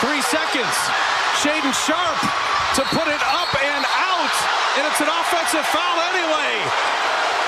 3 seconds. Shaedon Sharpe to put it up and out, and it's an offensive foul anyway.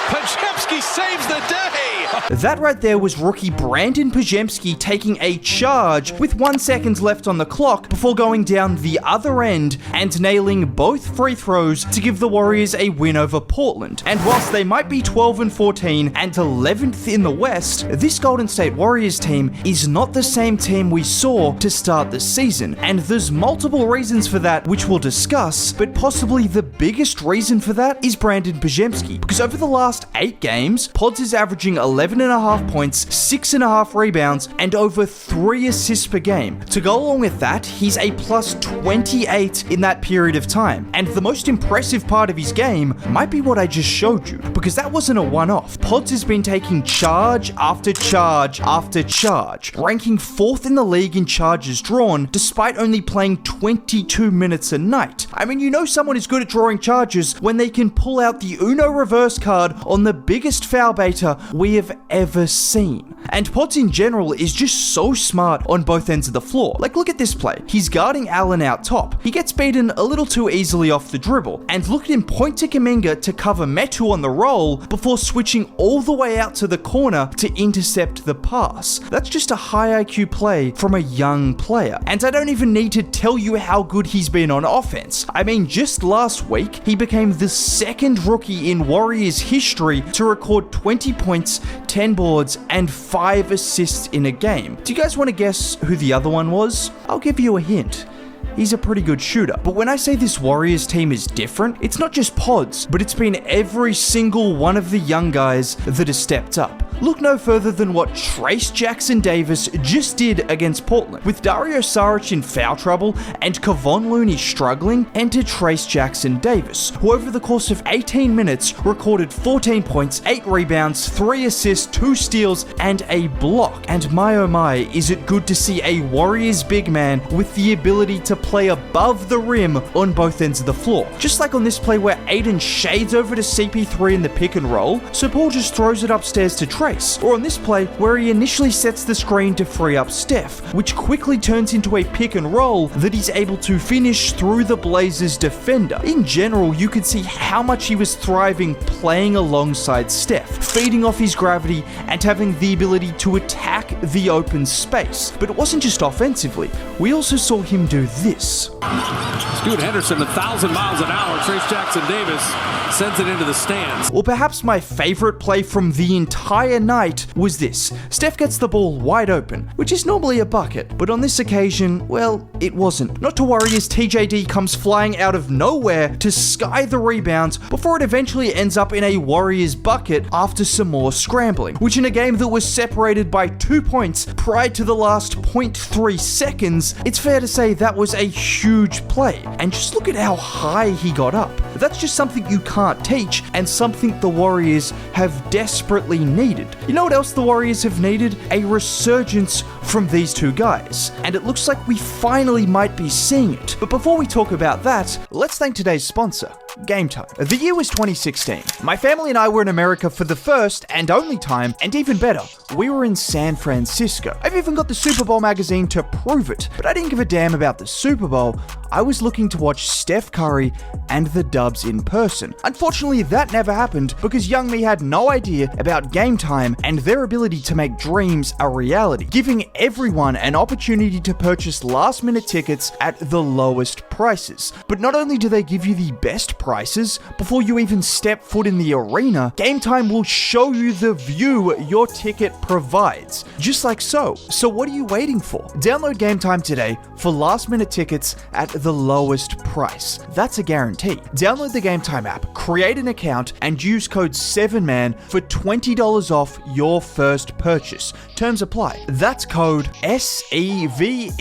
Podziemski saves the day. That right there was rookie Brandon Podziemski taking a charge with 1 second left on the clock before going down the other end and nailing both free throws to give the Warriors a win over Portland. And whilst they might be 12-14 and 11th in the West, this Golden State Warriors team is not the same team we saw to start the season. And there's multiple reasons for that, which we'll discuss, but possibly the biggest reason for that is Brandon Podziemski, because over the last 8 games, Pods is averaging 11.5 points, 6.5 rebounds, and over 3 assists per game. To go along with that, he's a plus 28 in that period of time. And the most impressive part of his game might be what I just showed you, because that wasn't a one-off. Pods has been taking charge after charge after charge, ranking 4th in the league in charges drawn, despite only playing 22 minutes a night. I mean, you know someone is good at drawing charges when they can pull out the Uno reverse card on the biggest foul baiter we have ever seen. And Pods in general is just so smart on both ends of the floor. Like, look at this play. He's guarding Allen out top. He gets beaten a little too easily off the dribble. And look at him point to Kuminga to cover Metu on the roll before switching all the way out to the corner to intercept the pass. That's just a high IQ play from a young player. And I don't even need to tell you how good he's been on offense. I mean, just last week, he became the second rookie in Warriors history to record 20 points, 10 boards, and 5 assists in a game. Do you guys want to guess who the other one was? I'll give you a hint. He's a pretty good shooter. But when I say this Warriors team is different, it's not just Pods, but it's been every single one of the young guys that has stepped up. Look no further than what Trayce Jackson-Davis just did against Portland. With Dario Saric in foul trouble and Kevon Looney struggling, enter Trayce Jackson-Davis, who over the course of 18 minutes recorded 14 points, 8 rebounds, 3 assists, 2 steals, and a block. And my oh my, is it good to see a Warriors big man with the ability to play above the rim on both ends of the floor. Just like on this play where Aiden shades over to CP3 in the pick and roll, so Paul just throws it upstairs to Trayce. Or on this play where he initially sets the screen to free up Steph, which quickly turns into a pick and roll that he's able to finish through the Blazers defender. In general, you could see how much he was thriving playing alongside Steph, feeding off his gravity and having the ability to attack the open space. But it wasn't just offensively. We also saw him do this. Scoot Henderson, 1,000 miles an hour. Trayce Jackson-Davis sends it into the stands. Or perhaps my favorite play from the entire night was this. Steph gets the ball wide open, which is normally a bucket, but on this occasion, well, it wasn't. Not to worry as TJD comes flying out of nowhere to sky the rebound before it eventually ends up in a Warriors bucket after some more scrambling, which in a game that was separated by 2 points prior to the last 0.3 seconds, it's fair to say that was a huge play. And just look at how high he got up. That's just something you can't teach and something the Warriors have desperately needed. You know what else the Warriors have needed? A resurgence from these two guys. And it looks like we finally might be seeing it. But before we talk about that, let's thank today's sponsor, Game Time. The year was 2016. My family and I were in America for the first and only time, and even better, we were in San Francisco. I've even got the Super Bowl magazine to prove it, but I didn't give a damn about the Super Bowl. I was looking to watch Steph Curry and the Dubs in person. Unfortunately, that never happened because young me had no idea about Game Time and their ability to make dreams a reality, giving everyone an opportunity to purchase last-minute tickets at the lowest prices. But not only do they give you the best prices, before you even step foot in the arena, Game Time will show you the view your ticket provides. Just like so. So what are you waiting for? Download Game Time today for last-minute tickets at the lowest price. That's a guarantee. Download the Game Time app, create an account, and use code 7MAN for $20 off your first purchase. Terms apply. That's code SEVENMAN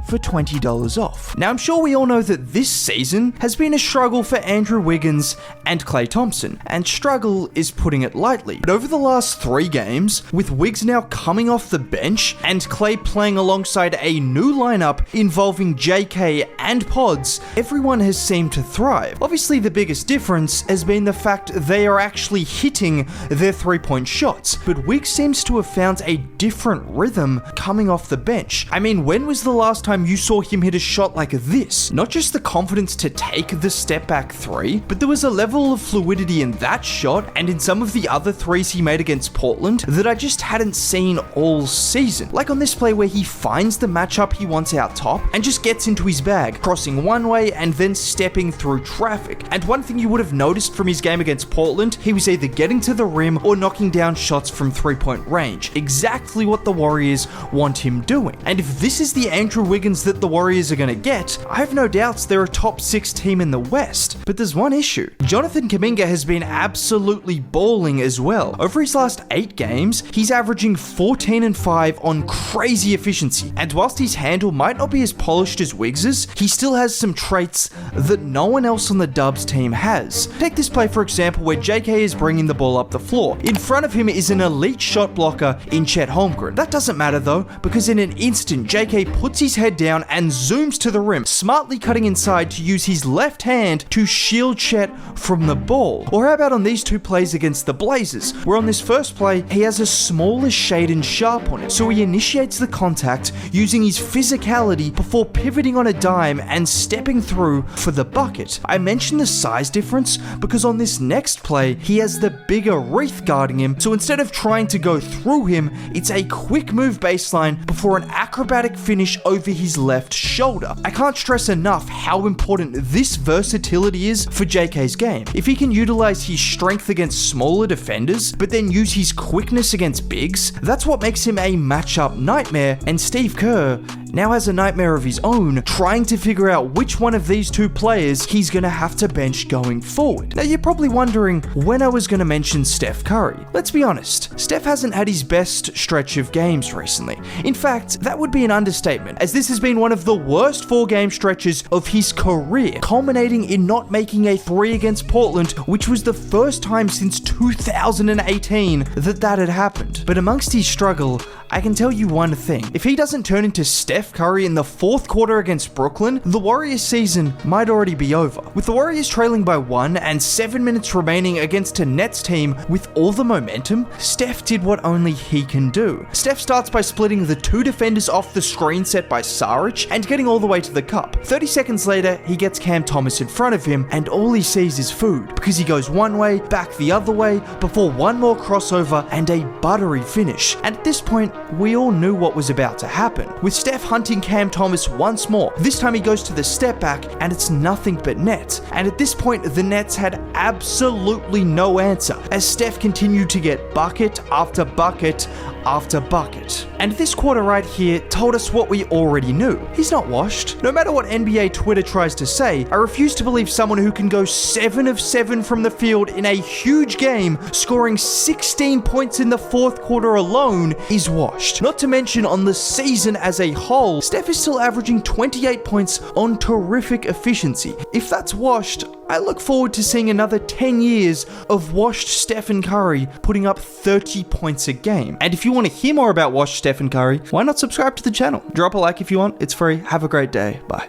for $20 off. Now, I'm sure we all know that this season has been a struggle for Andrew Wiggins and Klay Thompson, and struggle is putting it lightly. But over the last 3 games, with Wiggs now coming off the bench and Klay playing alongside a new lineup involving JK and Pods, everyone has seemed to thrive. Obviously, the biggest difference has been the fact they are actually hitting their 3-point shots, but Wiggs seems to have found a different rhythm coming off the bench. I mean, when was the last time you saw him hit a shot like this? Not just the confidence to take the step back three, but there was a level of fluidity in that shot and in some of the other threes he made against Portland that I just hadn't seen all season. Like on this play where he finds the matchup he wants out top and just gets into his bag, crossing one way and then stepping through traffic. And one thing you would have noticed from his game against Portland, he was either getting to the rim or knocking down shots from 3-point range. Exactly what the Warriors want him doing. And if this is the Andrew Wiggins that the Warriors are going to get, I have no doubts they're a top 6 team in the West. But there's one issue. Jonathan Kuminga has been absolutely balling as well. Over his last 8 games, he's averaging 14 and 5 on crazy efficiency. And whilst his handle might not be as polished as Wiggs's, he still has some traits that no one else on the Dubs team has. Take this play for example where JK is bringing the ball up the floor. In front of him is an elite shot blocker in Chet Holmgren. That doesn't matter though, because in an instant JK puts his head down and zooms to the rim, smartly cutting inside to use his left hand to shield Chet from the ball. Or how about on these 2 plays against the Blazers, where on this first play he has a smaller Shaedon Sharpe on him, so he initiates the contact using his physicality before pivoting on a dime and stepping through for the bucket. I mentioned the size difference because on this next play he has the bigger Reith guarding him, so instead of trying to go through him, it's a quick move baseline before an acrobatic finish over his left shoulder. I can't stress enough how important this versatility is for JK's game. If he can utilize his strength against smaller defenders, but then use his quickness against bigs, that's what makes him a matchup nightmare, and Steve Kerr now has a nightmare of his own, trying to figure out which one of these 2 players he's going to have to bench going forward. Now you're probably wondering when I was going to mention Steph Curry. Let's be honest, Steph hasn't had his best stretch of games recently. In fact, that would be an understatement, as this has been one of the worst 4-game stretches of his career, culminating in not making a 3 against Portland, which was the first time since 2018 that had happened. But amongst his struggle, I can tell you one thing. If he doesn't turn into Steph Curry in the 4th quarter against Brooklyn, the Warriors season might already be over. With the Warriors trailing by 1 and 7 minutes remaining against a Nets team with all the momentum, Steph did what only he can do. Steph starts by splitting the 2 defenders off the screen set by Saric and getting all the way to the cup. 30 seconds later, he gets Cam Thomas in front of him and all he sees is food, because he goes one way, back the other way, before one more crossover and a buttery finish. And at this point, we all knew what was about to happen, with Steph hunting Cam Thomas once more. This time he goes to the step back and it's nothing but net. And at this point, the Nets had absolutely no answer, as Steph continued to get bucket after bucket after bucket. And this quarter right here told us what we already knew. He's not washed. No matter what NBA Twitter tries to say, I refuse to believe someone who can go 7 of 7 from the field in a huge game, scoring 16 points in the 4th quarter alone, is washed. Not to mention on the season as a whole, Steph is still averaging 28 points on terrific efficiency. If that's washed, I look forward to seeing another 10 years of washed Stephen Curry putting up 30 points a game. And if you want to hear more about washed Stephen Curry, why not subscribe to the channel? Drop a like if you want, it's free. Have a great day. Bye.